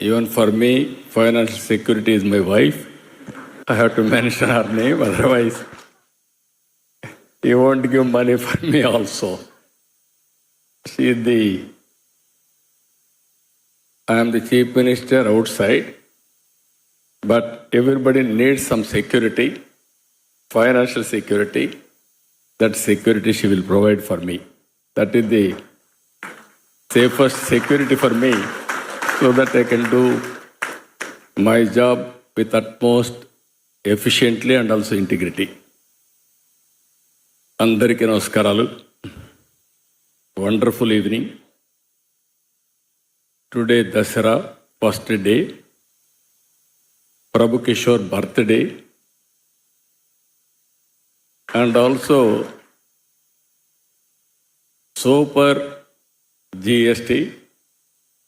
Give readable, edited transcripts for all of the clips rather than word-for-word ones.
Even for me, financial security is my wife. I have to mention her name, otherwise he won't give money for me also. I am the chief minister outside, but everybody needs some security, financial security. That security she will provide for me. That is the safest security for me, so that I can do my job with utmost efficiently and also integrity. Andariki namaskaralu. Wonderful evening. Today Dasara, first day. Prabhu Kishore birthday. And also super GST,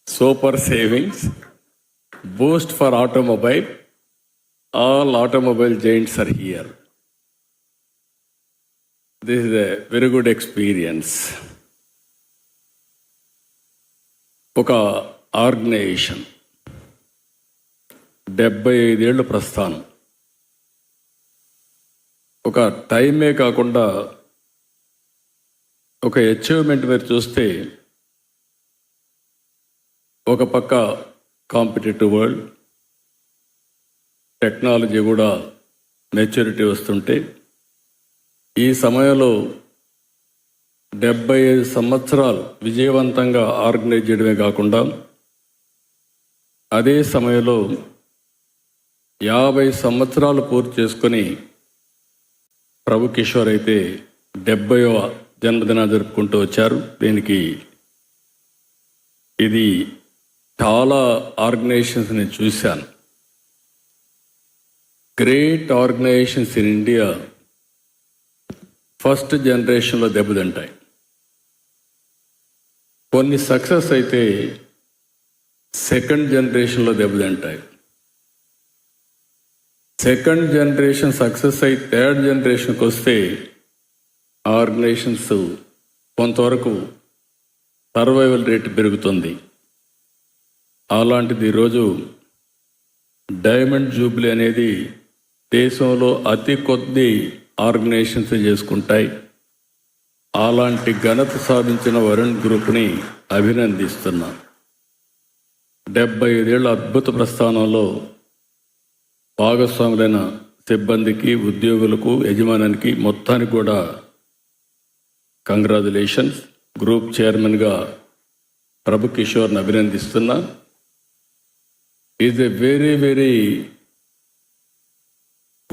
super savings, boost for automobile. All automobile giants are here. This is a very good experience. ఒక organisation 75 ఏళ్ళు ప్రస్థానం. ఒక టైమే కాకుండా ఒక achievement మీరు చూస్తే, ఒక పక్క కాంపిటేటివ్ వరల్డ్, టెక్నాలజీ కూడా మెచ్యూరిటీ వస్తుంటే, ఈ సమయంలో 75 సంవత్సరాలు విజయవంతంగా ఆర్గనైజ్ చేయడమే కాకుండా, అదే సమయంలో 50 సంవత్సరాలు పూర్తి చేసుకొని ప్రభు కిషోర్ అయితే 70వ జన్మదిన జరుపుకుంటూ వచ్చారు. దీనికి ఇది చాలా ఆర్గనైజేషన్స్ నేను చూశాను. Great organizations in India first జనరేషన్లో దెబ్బతింటాయి. కొన్ని సక్సెస్ అయితే సెకండ్ జనరేషన్లో దెబ్బతింటాయి. సెకండ్ జనరేషన్ సక్సెస్ అయి థర్డ్ జనరేషన్కి వస్తే ఆర్గనైజేషన్స్ కొంతవరకు సర్వైవల్ రేట్ పెరుగుతుంది. అలాంటిది ఈరోజు డైమండ్ జూబ్లీ అనేది దేశంలో అతి కొద్ది ఆర్గనైజేషన్స్ చేసుకుంటాయి. అలాంటి ఘనత సాధించిన వరుణ్ గ్రూప్ని అభినందిస్తున్నా. 75 ఏళ్ళ అద్భుత ప్రస్థానంలో భాగస్వాములైన సిబ్బందికి, ఉద్యోగులకు, యజమానికి మొత్తానికి కూడా కంగ్రాచులేషన్స్. గ్రూప్ చైర్మన్గా ప్రభు కిషోర్ని అభినందిస్తున్నా. Is a very very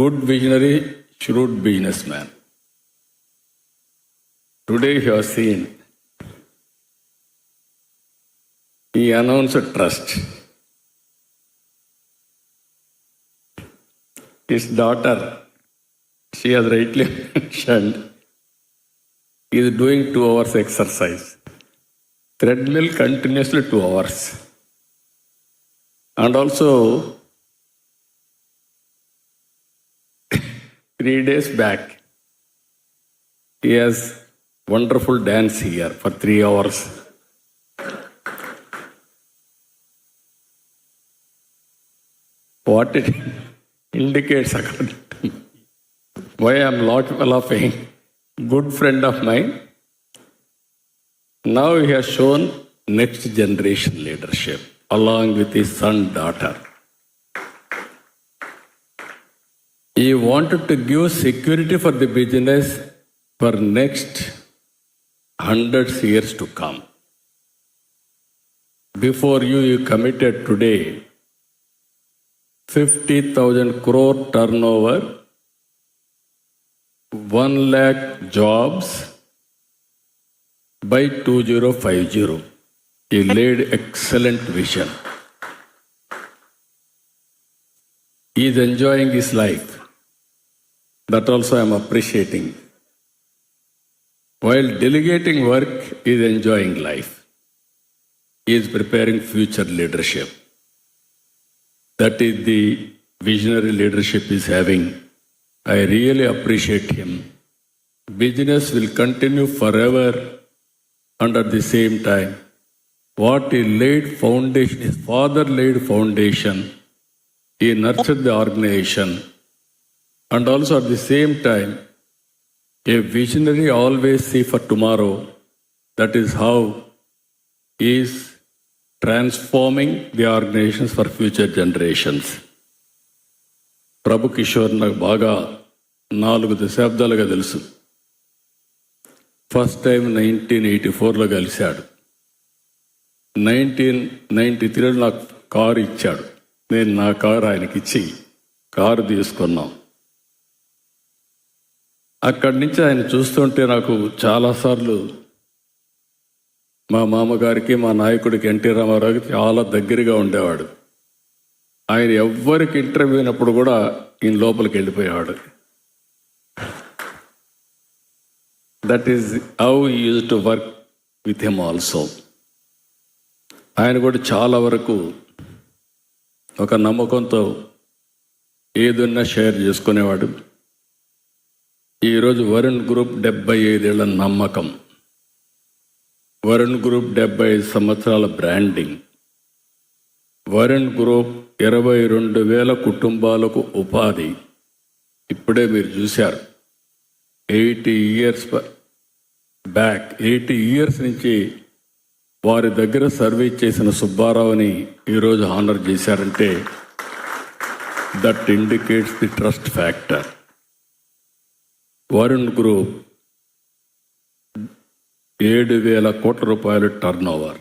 good visionary, shrewd businessman. Today you have seen he announced trust. His daughter, she has rightly mentioned, is doing 2 hours exercise. Treadmill continuously 2 hours. And also 3 days back, he has wonderful dance here for 3 hours. What it indicates, according to me, why I am not laughing, good friend of mine, now he has shown next generation leadership along with his son, daughter. He wanted to give security for the business for next 100 years to come. Before you committed today 50,000 crore turnover, 1 lakh jobs by 2050. He laid excellent vision. He is enjoying his life. That also I am appreciating. While delegating work, he is enjoying life. He is preparing future leadership. That is the visionary leadership he is having. I really appreciate him. Business will continue forever, and at the same time, what he laid foundation, his father laid foundation. He nurtured the organization, and also at the same time, a visionary always see for tomorrow. That is how he is transforming the organizations for future generations. ప్రభు కిషోర్ నాకు బాగా 4 దశాబ్దాలుగా తెలుసు. First time 1984లో కలిశాడు. 1993లో నాకు car ఇచ్చాడు. నేను నా car ఆయనకి ఇచ్చి కారు తీసుకున్నాం. అక్కడి నుంచి ఆయన చూస్తుంటే నాకు చాలాసార్లు మా మామగారికి, మా నాయకుడికి ఎన్టీ రామారావుకి చాలా దగ్గరగా ఉండేవాడు. ఆయన ఎవ్వరికి ఇంటర్వ్యూ అయినప్పుడు కూడా ఈయన లోపలికి వెళ్ళిపోయేవాడు. That is how use to work with him also. ఆయన కూడా చాలా వరకు ఒక నమ్మకంతో ఏదన్నా షేర్ చేసుకునేవాడు. ఈరోజు వరుణ్ గ్రూప్ 75 ఏళ్ల నమ్మకం, వరుణ్ గ్రూప్ 75 సంవత్సరాల బ్రాండింగ్, వరుణ్ గ్రూప్ 22,000 కుటుంబాలకు ఉపాధి. ఇప్పుడే మీరు చూశారు 80 years బ్యాక్, 80 years నుంచి వారి దగ్గర సర్వీస్ చేసిన సుబ్బారావుని ఈరోజు హానర్ చేశారంటే that indicates the trust factor. Varun group 7,000 కోట్ల రూపాయలు టర్న్ ఓవర్,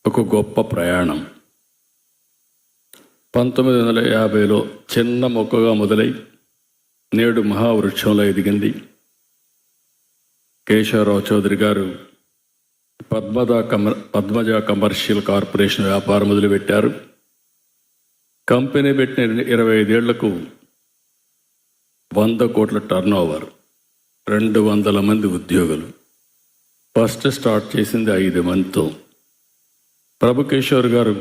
ఒక గొప్ప ప్రయాణం. 1950లో చిన్న మొక్కగా మొదలై నేడు మహావృక్షంలో ఎదిగింది. కేశవరావు చౌదరి గారు పద్మజ కమర్షియల్ కార్పొరేషన్ వ్యాపారం మొదలుపెట్టారు. కంపెనీ పెట్టిన 25 ఏళ్లకు 100 కోట్ల టర్న్ ఓవర్, 200 మంది ఉద్యోగులు. ఫస్ట్ స్టార్ట్ చేసింది 5 మందితో. ప్రభు కిషోర్ గారు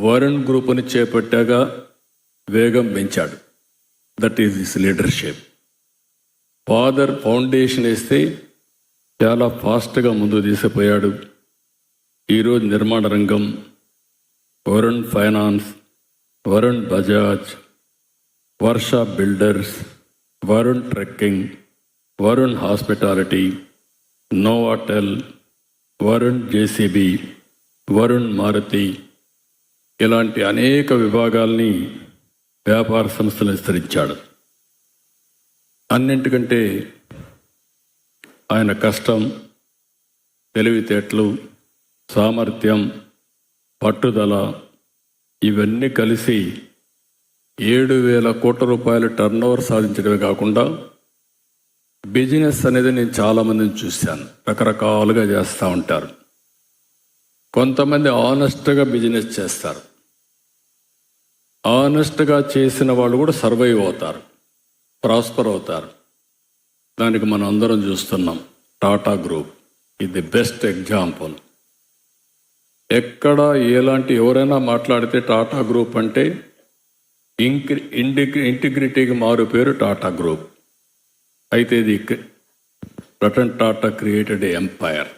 వరుణ్ గ్రూప్ని చేపట్టాక వేగం పెంచాడు. That is his leadership. Father foundation వేస్తే చాలా ఫాస్ట్గా ముందుకు తీసుకుపోయాడు. ఈరోజు నిర్మాణ రంగం, Varun finance, Varun Bajaj, Varsha builders, Varun trekking, Varun hospitality, Novotel, Varun JCB, Varun Maruti, ఇలాంటి అనేక విభాగాల్ని వ్యాపార సంస్థలు విస్తరించాడు. అన్నింటికంటే ఆయన కష్టం, తెలివితేటలు, సామర్థ్యం, పట్టుదల ఇవన్నీ కలిసి 7,000 కోట్ల రూపాయలు టర్న్ ఓవర్ సాధించడమే కాకుండా బిజినెస్ అనేది నేను చాలామందిని చూశాను, రకరకాలుగా చేస్తూ ఉంటారు. కొంతమంది ఆనెస్ట్గా బిజినెస్ చేస్తారు. ఆనెస్ట్గా చేసిన వాళ్ళు కూడా సర్వైవ్ అవుతారు, ప్రాస్పర్ అవుతారు. దానికి మనం అందరం చూస్తున్నాం. టాటా గ్రూప్ ఇది బెస్ట్ ఎగ్జాంపుల్. ఎక్కడ ఎలాంటి ఎవరైనా మాట్లాడితే టాటా గ్రూప్ అంటే ఇంటిగ్రిటీకి మారు పేరు టాటా గ్రూప్. అయితే ఇది రతన్ టాటా క్రియేటెడ్ ఎంపైర్.